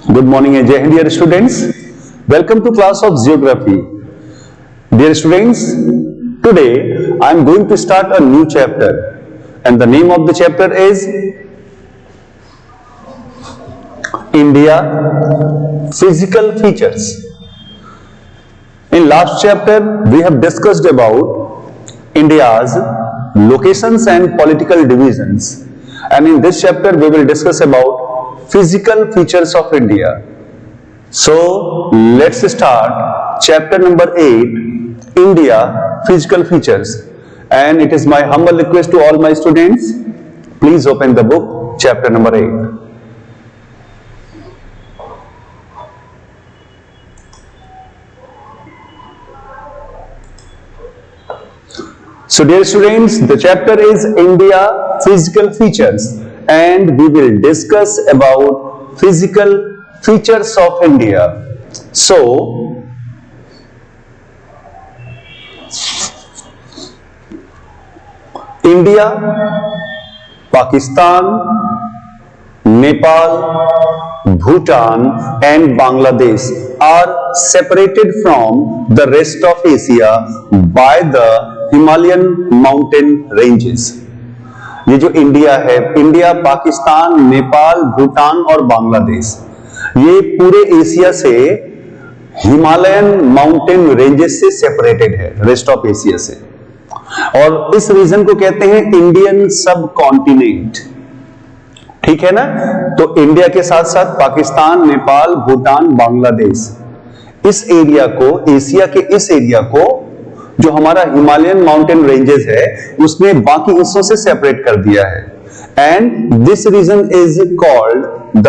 Good morning and Jai Hind, dear students. Welcome to class of Geography. Dear students, today I am going to start a new chapter and the name of the chapter is India Physical Features. In last chapter we have discussed about India's locations and political divisions, and in this chapter we will discuss about physical features of India. So let's start chapter number 8, India Physical Features, and it is my humble request to all my students, please open the book chapter number 8. So dear students, the chapter is India Physical Features and we will discuss about physical features of India. So, India, Pakistan, Nepal, Bhutan and Bangladesh are separated from the rest of Asia by the Himalayan mountain ranges. ये जो India है, India, Pakistan, Nepal, Bhutan और बांग्लादेश, ये पूरे Asia से Himalayan mountain ranges से separated है rest of Asia से, और इस रीजन को कहते हैं इंडियन सब कॉन्टिनेंट. ठीक है ना. तो इंडिया के साथ साथ पाकिस्तान, नेपाल, भूटान, बांग्लादेश, इस एरिया को, एशिया के इस एरिया को जो हमारा हिमालयन माउंटेन रेंजेस है उसने बाकी हिस्सों से सेपरेट कर दिया है, and this region is called the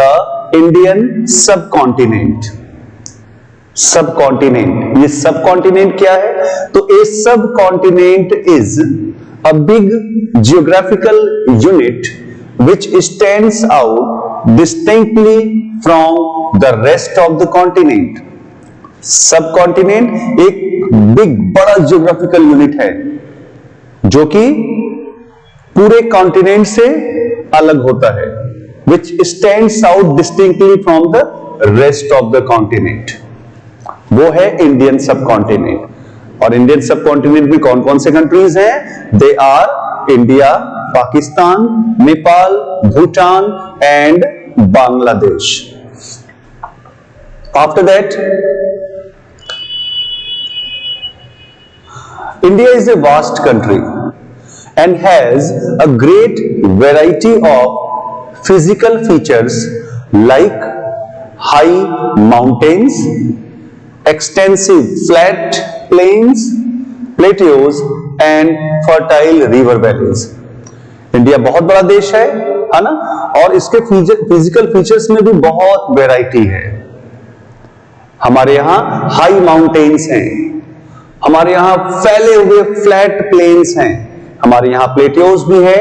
Indian subcontinent. Subcontinent, ये सब कॉन्टिनेंट क्या है? तो a subcontinent is a big geographical unit which stands out distinctly from the rest of the continent. सब continent एक big, बड़ा geographical unit है जो कि पूरे कॉन्टिनेंट से अलग होता है, which stands out distinctly from the rest of the continent. वो है इंडियन सब कॉन्टिनेंट. और इंडियन सब कॉन्टिनेंट में कौन कौन से कंट्रीज हैं? They R India, Pakistan, Nepal, Bhutan and Bangladesh. After that, India is a vast country and has a great variety of physical features like high mountains, extensive flat plains, plateaus and fertile river valleys. India बहुत बड़ा देश है ना, और इसके physical features में भी बहुत वैरायटी है. हमारे यहाँ हाई माउंटेन्स हैं, हमारे यहाँ फैले हुए फ्लैट प्लेन्स हैं, हमारे यहाँ प्लेट्यूज भी है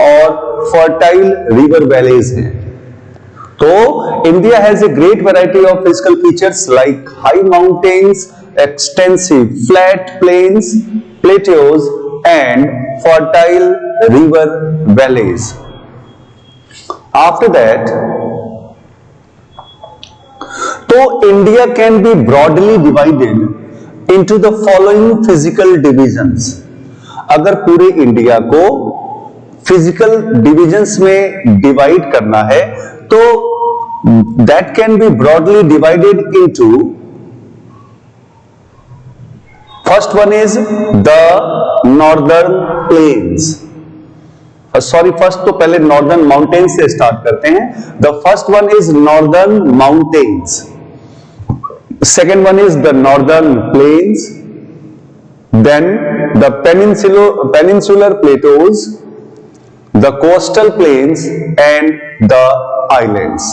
और फर्टाइल रिवर वैलीज हैं. तो India has a great variety of physical features like high mountains, extensive flat plains, plateaus and fertile river valleys. After that, तो India can be broadly divided into the following physical divisions. अगर पूरे India को physical divisions में divide करना है तो that can be broadly divided into, first one is the northern plains. First तो पहले नॉर्दर्न माउंटेन्स से स्टार्ट करते हैं. The first one is northern mountains, second one is the northern plains, then the peninsular plateaus, the coastal plains and the islands.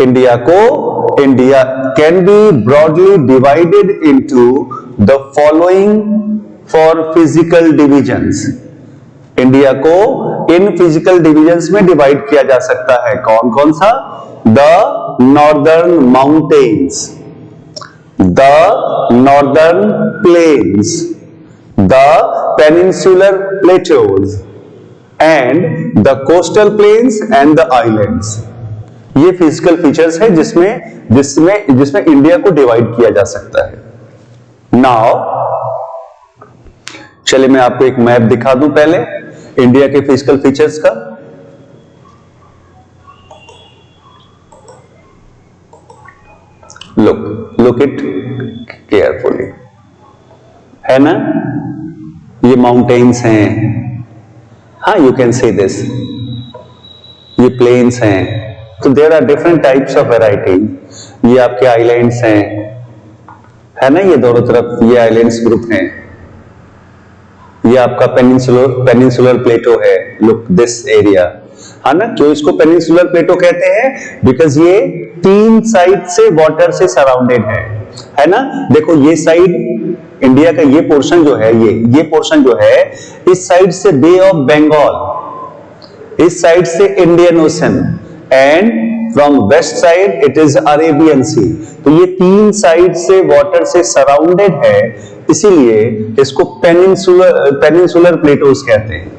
India can be broadly divided into the following for physical divisions. India को in physical divisions में divide किया जा सकता है. कौन कौन सा? The northern mountains, the northern plains, the peninsular plateaus and the coastal plains and the islands. ये फिजिकल फीचर्स है जिसमें जिसमें जिसमें इंडिया को डिवाइड किया जा सकता है। नाउ चलिए मैं आपको एक मैप दिखा दूं पहले इंडिया के फिजिकल फीचर्स का। लुक इट केयरफुली, है ना, ये माउंटेन्स हैं, हाँ यू कैन सी दिस, ये प्लेन्स हैं, तो there are different types of variety. ये आपके आइलैंड्स हैं, है ना, ये दोनों तरफ ये आइलैंड्स ग्रुप हैं। ये आपका पेनिनसुलर प्लेटो है, लुक दिस एरिया, है ना। क्यों इसको पेनिनसुलर प्लेटो कहते हैं? बिकॉज ये 3 साइड से वाटर से सराउंडेड है ना। देखो ये साइड इंडिया का ये पोर्शन जो है, ये पोर्शन जो है, इस साइड से बे ऑफ बंगाल, इस साइड से Indian ocean, and from west side it is Arabian sea. तो ये 3 साइड से वाटर से सराउंडेड है, इसीलिए इसको पेनिनसुलर प्लेटोस कहते हैं,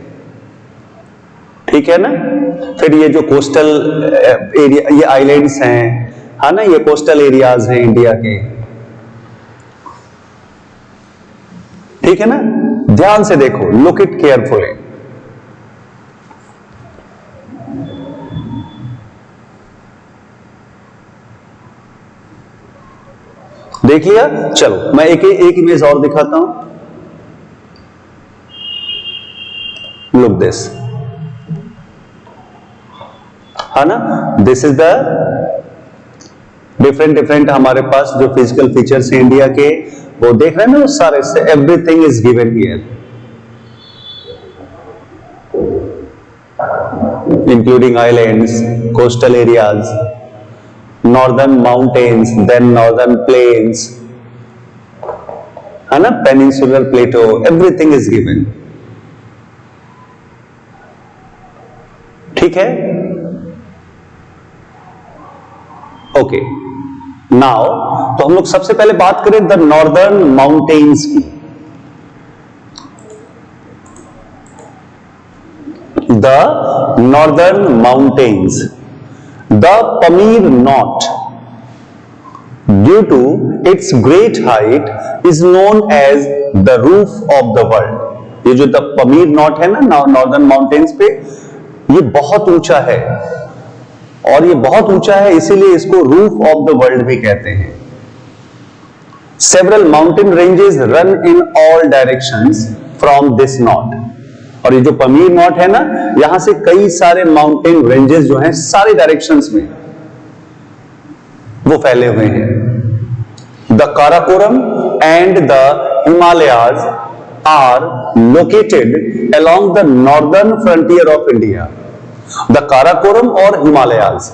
ठीक है ना। फिर ये जो कोस्टल एरिया, ये आइलैंड्स हैं, है ना, ये कोस्टल एरियाज हैं इंडिया के, ठीक है ना। ध्यान से देखो, लुक इट केयरफुली। देख लिया? चलो मैं एक इमेज और दिखाता हूं। लुक दिस, है ना, दिस इज द डिफरेंट हमारे पास जो फिजिकल फीचर्स हैं इंडिया के, वो देख रहे हैं ना, सारे से everything is given here, including islands, coastal areas, northern mountains, then northern plains, है ना, peninsular plateau, everything is given, ठीक है। ओके, नाउ तो हम लोग सबसे पहले बात करें द नॉर्दर्न माउंटेन्स की। The northern mountains, the Pamir Knot, due to its great height, is known as the roof of the world। ये जो द पमीर नॉट है ना नॉर्दर्न माउंटेन्स पे, ये बहुत ऊंचा है, और ये बहुत ऊंचा है इसीलिए इसको रूफ ऑफ द वर्ल्ड भी कहते हैं। Several mountain ranges run in all directions from this knot। और ये जो पमीर नॉट है ना, यहां से कई सारे माउंटेन रेंजेस जो हैं सारे डायरेक्शंस में वो फैले हुए हैं। The Karakoram and the Himalayas are located along the northern frontier of India. The Karakoram और हिमालयाज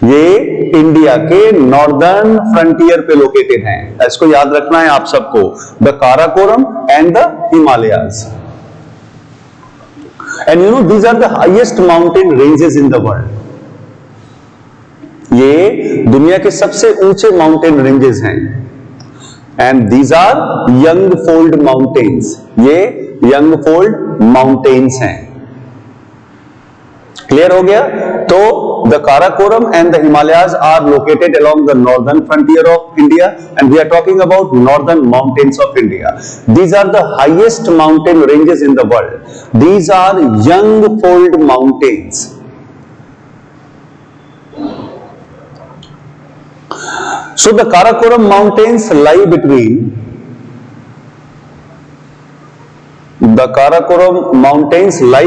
ये इंडिया के नॉर्दर्न फ्रंटियर पे लोकेटेड हैं, इसको याद रखना है आप सबको, the Karakoram and the Himalayas. And you know these are the highest mountain ranges in the world। ये दुनिया के सबसे ऊंचे माउंटेन रेंजेस हैं। And these are Youngfold mountains, ये Youngfold mountains हैं। क्लियर हो गया? तो the Karakoram and the Himalayas are located along the northern frontier of India, and we are talking about northern mountains of India। These are the highest mountain ranges in the world। These are Youngfold mountains। So the Karakoram mountains lie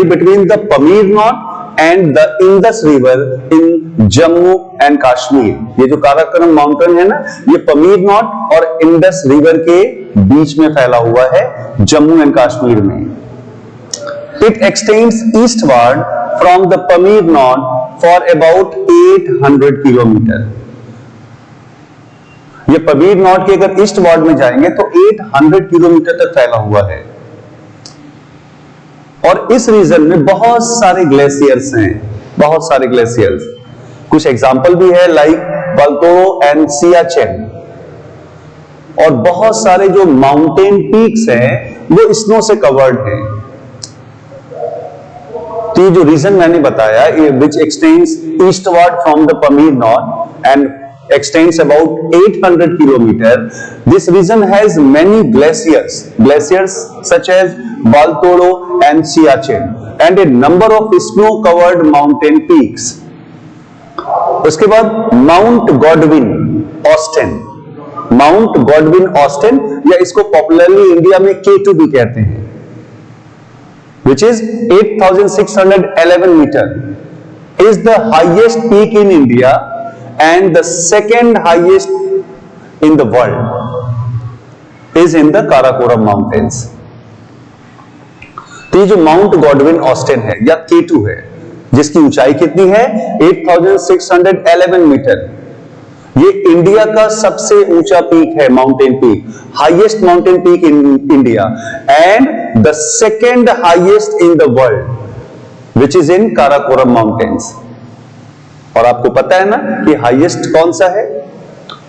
between the Pamir Knot and the Indus River in Jammu and Kashmir। ये जो Karakoram mountain है ना, ये पमीर not और Indus river के बीच में फैला हुआ है, जम्मू एंड कश्मीर में। It extends eastward from the Pamir Knot for about 800 kilometer। ये पमीर नॉट के अगर ईस्ट वार्ड में जाएंगे तो 800 किलोमीटर तक फैला हुआ है, और इस रीजन में बहुत सारे ग्लेशियर्स हैं, बहुत सारे ग्लेशियर्स। कुछ एग्जाम्पल भी है लाइक बल्तोरो एंड सियाचेन, और बहुत सारे जो माउंटेन पीक्स हैं वो स्नो से कवर्ड हैं। तो ये जो रीजन मैंने बताया, which extends eastward from the Pamir north and extends about 800 kilometer. This region has many glaciers such as Baltoro and Siachen, and a number of snow-covered mountain peaks. उसके बाद mount Godwin ऑस्टेन, या इसको popularly India में K2 भी कहते हैं, which is 8,611 meter, is the highest peak in India and the second highest in the world is in the Karakoram mountains. तो ये जो माउंट गॉडविन ऑस्टेन है या K2 है, जिसकी ऊंचाई कितनी है 8,611 मीटर, ये इंडिया का सबसे ऊंचा पीक है, mountain peak, highest mountain peak in India and the second highest in the world which is in Karakoram mountains. और आपको पता है ना कि हाईएस्ट कौन सा है,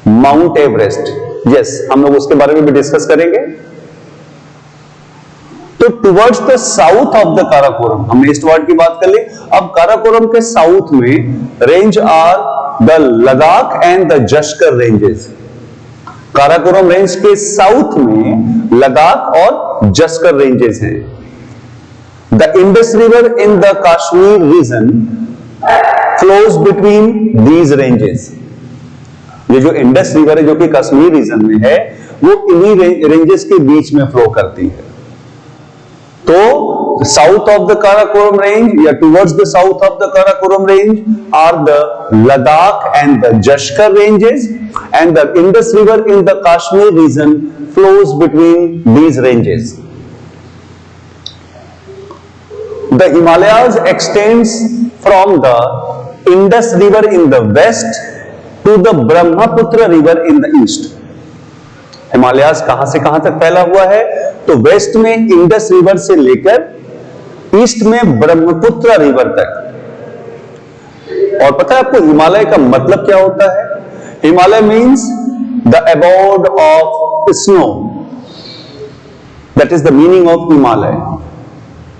माउंट एवरेस्ट। यस, हम लोग उसके बारे में भी डिस्कस करेंगे। तो towards the south of the Karakoram, हमने ईस्टवर्ड की बात कर ली, अब काराकोरम के साउथ में range are the Ladakh and the Zaskar ranges. Karakoram range के साउथ में लद्दाख और जश्कर रेंजेस हैं। The Indus river in the Kashmir region flows between these ranges. ये जो इंडस रिवर है जो कि कश्मीर रीजन में है, वो इन्हीं रेंजेस के बीच में फ्लो करती है। तो south of the Karakoram range या towards the south of the Karakoram range are the Ladakh and the Zaskar ranges, and the Indus river in the Kashmir region flows between these ranges. The Himalayas extends from the Indus River in the west to the Brahmaputra River in the east. Himalayas कहां से कहां तक फैला हुआ है, तो waste में Indus river से लेकर ईस्ट में ब्रह्मपुत्र रिवर तक। और पता है आपको हिमालय का मतलब क्या होता है? Himalaya means the abode of snow, that is the meaning of Himalaya,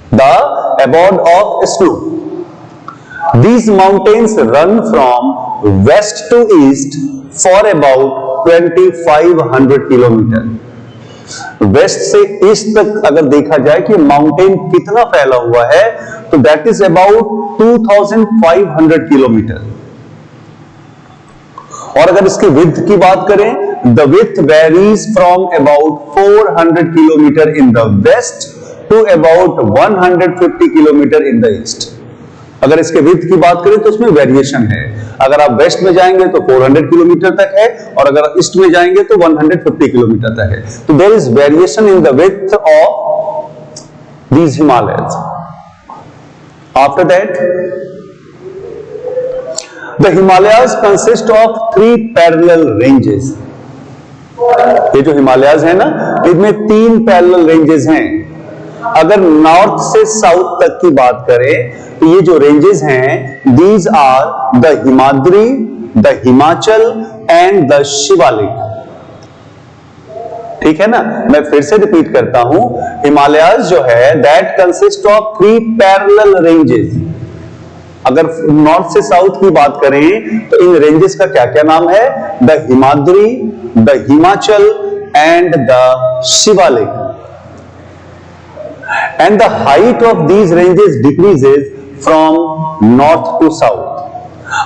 the abode of snow. These mountains run from west to east for about 2,500 kilometre. West से ईस्ट तक अगर देखा जाए कि माउंटेन कितना फैला हुआ है, तो दैट इज अबाउट 2,500 किलोमीटर। और अगर इसकी विड्थ की बात करें, the width varies from about 400 kilometre in the west to about 150 kilometre in the east. अगर इसके विड्थ की बात करें तो उसमें वेरिएशन है। अगर आप वेस्ट में जाएंगे तो 400 किलोमीटर तक है, और अगर ईस्ट में जाएंगे तो 150 किलोमीटर तक है। तो there is variation in the width of these Himalayas. After that the Himalayas consist of 3 parallel ranges. ये जो हिमालयाज है ना, इनमें 3 पैरेलल रेंजेस हैं। अगर नॉर्थ से साउथ तक की बात करें तो ये जो रेंजेस हैं, these are the Himadri, the Himachal and the Shivalik. ठीक है ना, मैं फिर से रिपीट करता हूं, हिमालयाज जो है that consist of 3 parallel ranges. अगर नॉर्थ से साउथ की बात करें तो इन रेंजेस का क्या क्या नाम है? The Himadri, the Himachal and the Shivalik. And the height of these ranges decreases from north to south.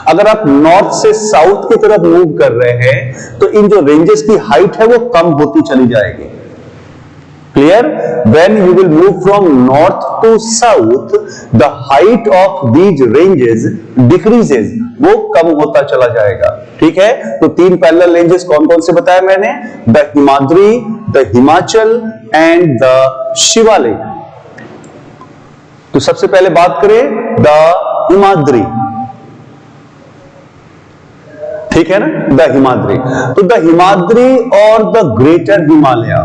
अगर आप नॉर्थ से साउथ की तरफ मूव कर रहे हैं तो इन जो रेंजेस की हाइट है वो कम होती चली जाएगी। Clear? When you will move from north to south, the height of these ranges decreases, वो कम होता चला जाएगा। ठीक है, तो 3 पैरेलल रेंजेस कौन कौन से बताया मैंने? The Himadri, the Himachal and the Shivalik. तो सबसे पहले बात करें द हिमाद्री। ठीक है ना, द हिमाद्री। तो द हिमाद्री और the Greater Himalaya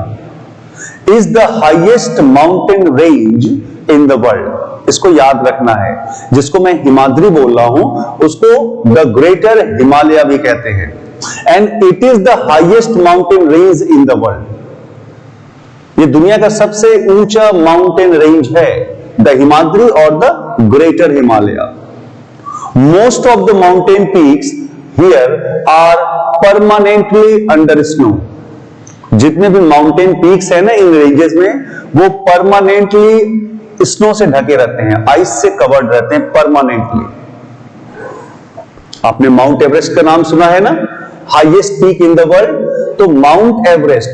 is the highest mountain range in the world. इसको याद रखना है, जिसको मैं हिमाद्री बोल रहा हूं उसको द ग्रेटर हिमालय भी कहते हैं। And it is the highest mountain range in the world. ये दुनिया का सबसे ऊंचा माउंटेन रेंज है। द हिमाद्री और the Greater Himalaya. Most of the mountain peaks here are permanently under snow. जितने भी माउंटेन पीक्स है ना इन रेंजेस में, वो परमानेंटली स्नो से ढके रहते हैं, आइस से कवर्ड रहते हैं परमानेंटली. आपने माउंट एवरेस्ट का नाम सुना है ना, highest peak in the world. तो mount Everest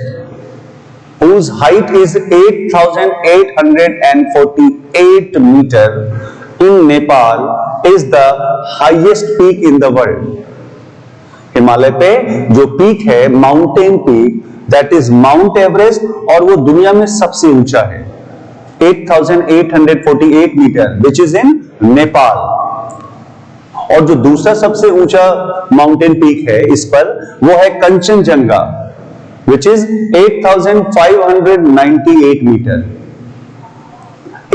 whose height is 8,848 meter in Nepal is the highest peak in the world. Himalaya पे जो पीक है, mountain peak, that is Mount Everest, और वो दुनिया में सबसे ऊंचा है 8,848 metre, which is in Nepal. और जो दूसरा सबसे ऊंचा माउंटेन पीक है इस पर, वो है Kanchenjunga, which is 8,598 meter,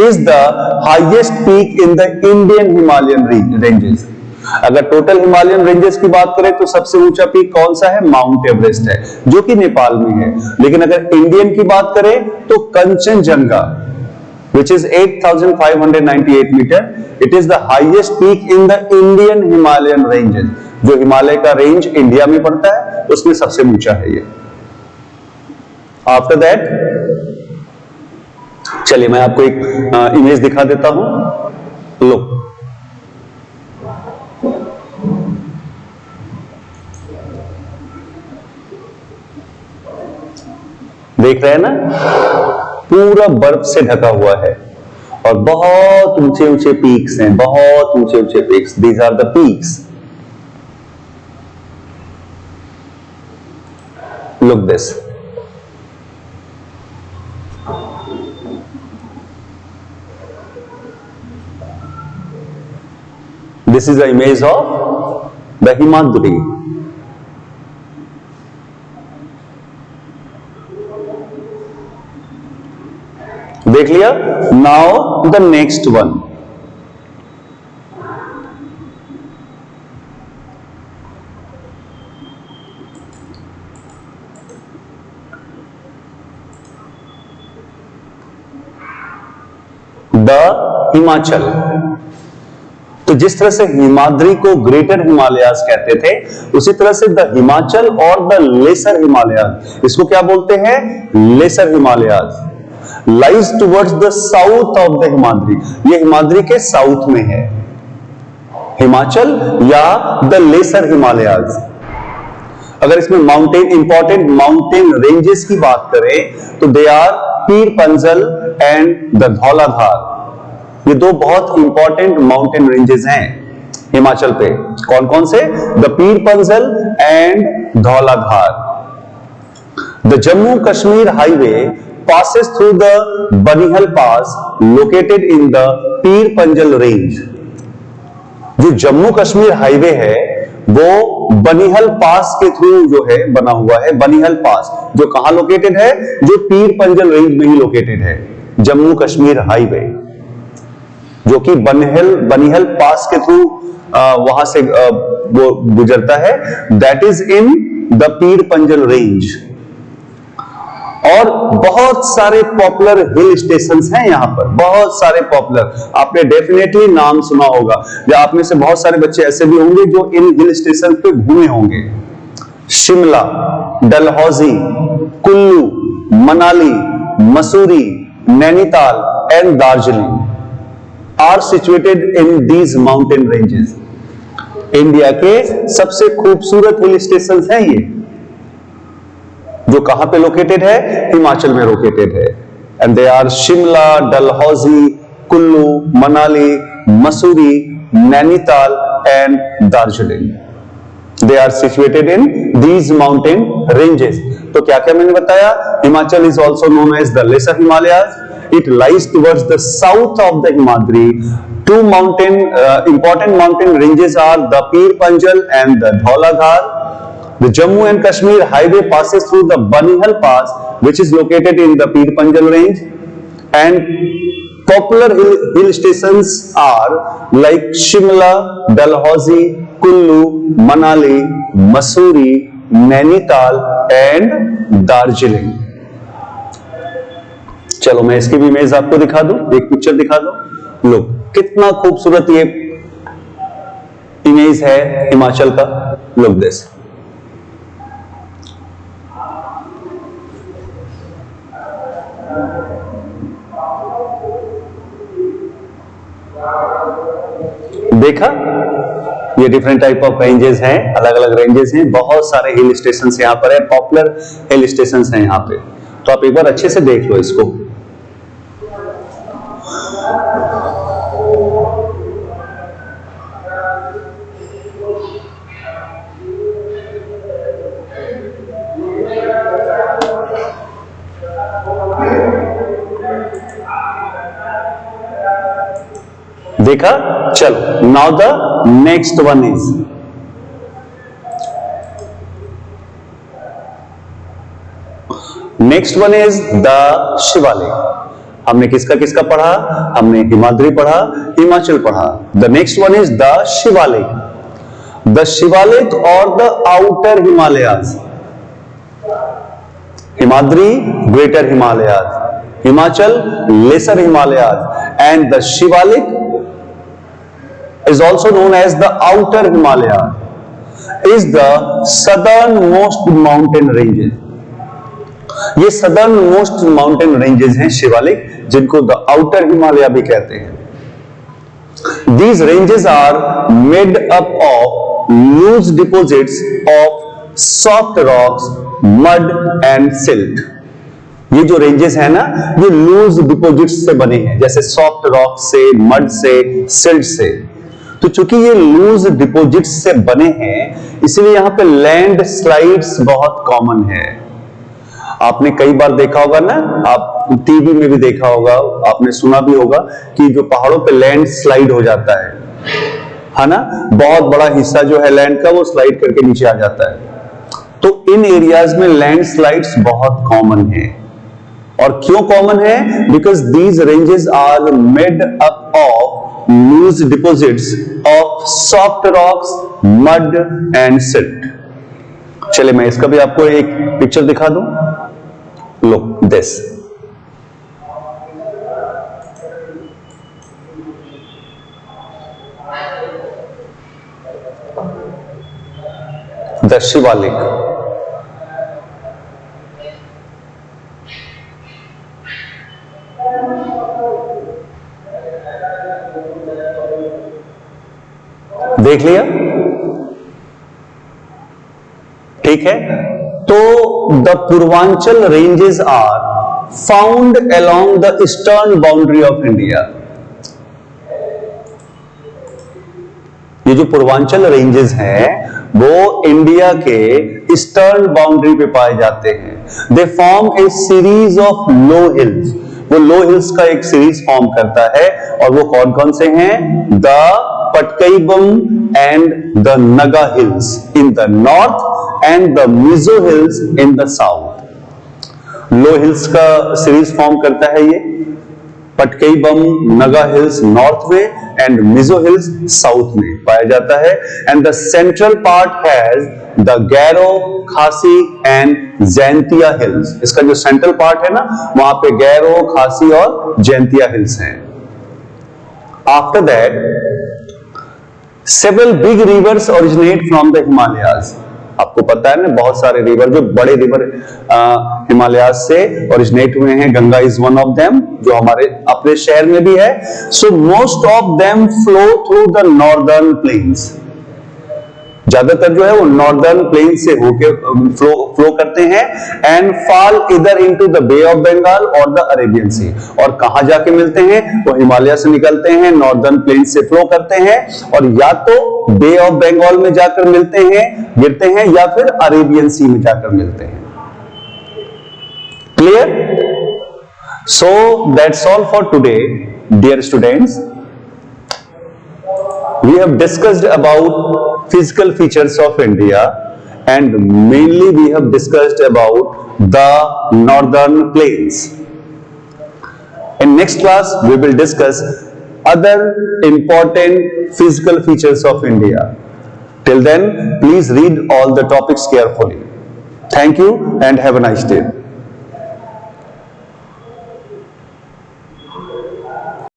is the highest peak in the Indian Himalayan ranges. अगर टोटल हिमालयन रेंजेस की बात करें तो सबसे ऊंचा पीक कौन सा है? माउंट एवरेस्ट है, जो कि नेपाल में है. लेकिन अगर इंडियन की बात करें तो Kanchenjunga, which is 8,598 meter, it is the highest peak in the Indian Himalayan ranges. जो हिमालय का रेंज इंडिया में पड़ता है उसमें सबसे ऊंचा है ये. आफ्टर दैट चलिए मैं आपको एक इमेज दिखा देता हूं. लो, देख रहे हैं ना, पूरा बर्फ से ढका हुआ है और बहुत ऊंचे ऊंचे पीक्स हैं, बहुत ऊंचे ऊंचे peaks. These are the peaks. Look this. This is the image of the Himadri. देख लिया. Now the next one. The Himachal. तो जिस तरह से हिमाद्री को ग्रेटर हिमालयाज कहते थे, उसी तरह से द हिमाचल और द लेसर हिमालयाज, इसको क्या बोलते हैं? Lesser Himalayas. Lies towards the south of the Himadri. ये हिमाद्री के साउथ में है हिमाचल या द लेसर हिमालयाज. अगर इसमें माउंटेन, इंपॉर्टेंट माउंटेन रेंजेस की बात करें तो they are Pir Panjal and the Dhauladhar. ये दो बहुत इंपॉर्टेंट माउंटेन रेंजेस हैं हिमाचल पे. कौन कौन से? The Pir Panjal and Dhauladhar. The Jammu Kashmir highway passes through the Banihal Pass located in the Pir Panjal range. जो जम्मू कश्मीर हाईवे है वो बनिहल पास के थ्रू जो है बना हुआ है. बनिहल पास जो कहां लोकेटेड है? जो पीर पंजल रेंज में ही लोकेटेड है. जम्मू कश्मीर हाईवे जो कि बनिहल पास के थ्रू वहां से वो गुजरता है, that is in the Pir Panjal range. और बहुत सारे पॉपुलर हिल स्टेशंस हैं यहां पर, बहुत सारे पॉपुलर. आपने डेफिनेटली नाम सुना होगा, या आप में से बहुत सारे बच्चे ऐसे भी होंगे जो इन हिल स्टेशन पे घूमे होंगे. Shimla, Dalhousie, Kullu, Manali, Mussoorie, Nainital and Darjeeling are situated in these mountain ranges. India के सबसे खूबसूरत हिल स्टेशन हैं ये, जो कहां पे लोकेटेड है? हिमाचल में लोकेटेड है. And they are Shimla, Dalhousie, Kullu, Manali, Mussoorie, Nainital and Darjeeling. They are situated in these mountain ranges. तो क्या क्या मैंने बताया? Himachal is also known as the lesser Himalayas. It lies towards the south of the Himadri. Two important mountain ranges are the Pir Panjal and the Dhauladhar. The Jammu and Kashmir highway passes through the Banihal Pass, which is located in the Pir Panjal range. And popular hill stations are like Shimla, Dalhousie, Kullu, Manali, Mussoorie, Nainital and Darjeeling. चलो मैं इसकी भी image आपको दिखा दूं, एक picture दिखा दूं। लो कितना खूबसूरत ये इमेज है हिमाचल का। Look this. देखा, ये डिफरेंट टाइप ऑफ रेंजेस हैं, अलग अलग रेंजेस हैं, बहुत सारे हिल स्टेशन यहाँ पर है, पॉपुलर हिल स्टेशन हैं यहाँ पे। तो आप एक बार अच्छे से देख लो इसको। देखा? चलो now the next one is, next one is the Shivalik. हमने किसका किसका पढ़ा? हमने हिमाद्री पढ़ा, हिमाचल पढ़ा। The next one is the Shivalik. The Shivalik और the outer Himalayas. Himadri greater Himalayas, Himachal lesser Himalayas, and the Shivalik is also known as the outer Himalaya, is the southernmost mountain ranges. ये southernmost mountain ranges हैं शिवालिक, जिनको the outer Himalaya भी कहते हैं। These ranges are made up of loose deposits of soft rocks, mud and silt. ये जो ranges है ना, ये लूज डिपोजिट्स से बने हैं, जैसे सॉफ्ट रॉक से, मड से, सिल्ट से। तो चूंकि ये लूज डिपोजिट्स से बने हैं, इसलिए यहां पे लैंड स्लाइड्स बहुत कॉमन है। आपने कई बार देखा होगा ना, आप टीवी में भी देखा होगा, आपने सुना भी होगा कि जो पहाड़ों पे लैंड स्लाइड हो जाता है ना, बहुत बड़ा हिस्सा जो है लैंड का वो स्लाइड करके नीचे आ जाता है। तो इन एरियाज में लैंड स्लाइड्स बहुत कॉमन है। और क्यों कॉमन है? Because these ranges are made up of loose deposits of soft rocks, mud and silt. चले मैं इसका भी आपको एक पिक्चर दिखा दूं। Look this. The Shivalik. देख लिया? ठीक है। तो the Purvanchal ranges are found along the eastern boundary of India. ये जो पूर्वांचल रेंजेस हैं वो इंडिया के ईस्टर्न बाउंड्री पे पाए जाते हैं। They form A series of low hills. वो लो हिल्स का एक सीरीज फॉर्म करता है, और वो कौन कौन से हैं? The Patkaibum and the Naga Hills in the north and the Mizo Hills in the south. Low hills का सीरीज फॉर्म करता है ये। पटकईबम, नगा हिल्स नॉर्थ में एंड मिजो हिल्स साउथ में पाया जाता है। And the central part has the Gairo, खासी एंड जैंतिया हिल्स। इसका जो सेंट्रल पार्ट है ना, वहां पे गैरो, खासी और जैंतिया हिल्स हैं। After that several big rivers originate from the Himalayas. आपको पता है ना, बहुत सारे रिवर, जो बड़े रिवर हिमालयाज से ओरिजिनेट हुए हैं। Ganga is one of them, जो हमारे अपने शहर में भी है। So most of them flow through the northern plains. ज्यादातर जो है वो नॉर्दर्न प्लेन से होके फ्लो करते हैं एंड फॉल इधर into the Bay of Bengal और द अरेबियन सी। और कहां जाके मिलते हैं? वो हिमालय से निकलते हैं, नॉर्दर्न प्लेन से फ्लो करते हैं, और या तो बे ऑफ बंगाल में जाकर मिलते हैं, गिरते हैं, या फिर अरेबियन सी में जाकर मिलते हैं। Clear? So that's all for today dear students. We have discussed about physical features of India, and mainly we have discussed about the northern plains. In next class we will discuss other important physical features of India. Till then, please read all the topics carefully. Thank you and have a nice day.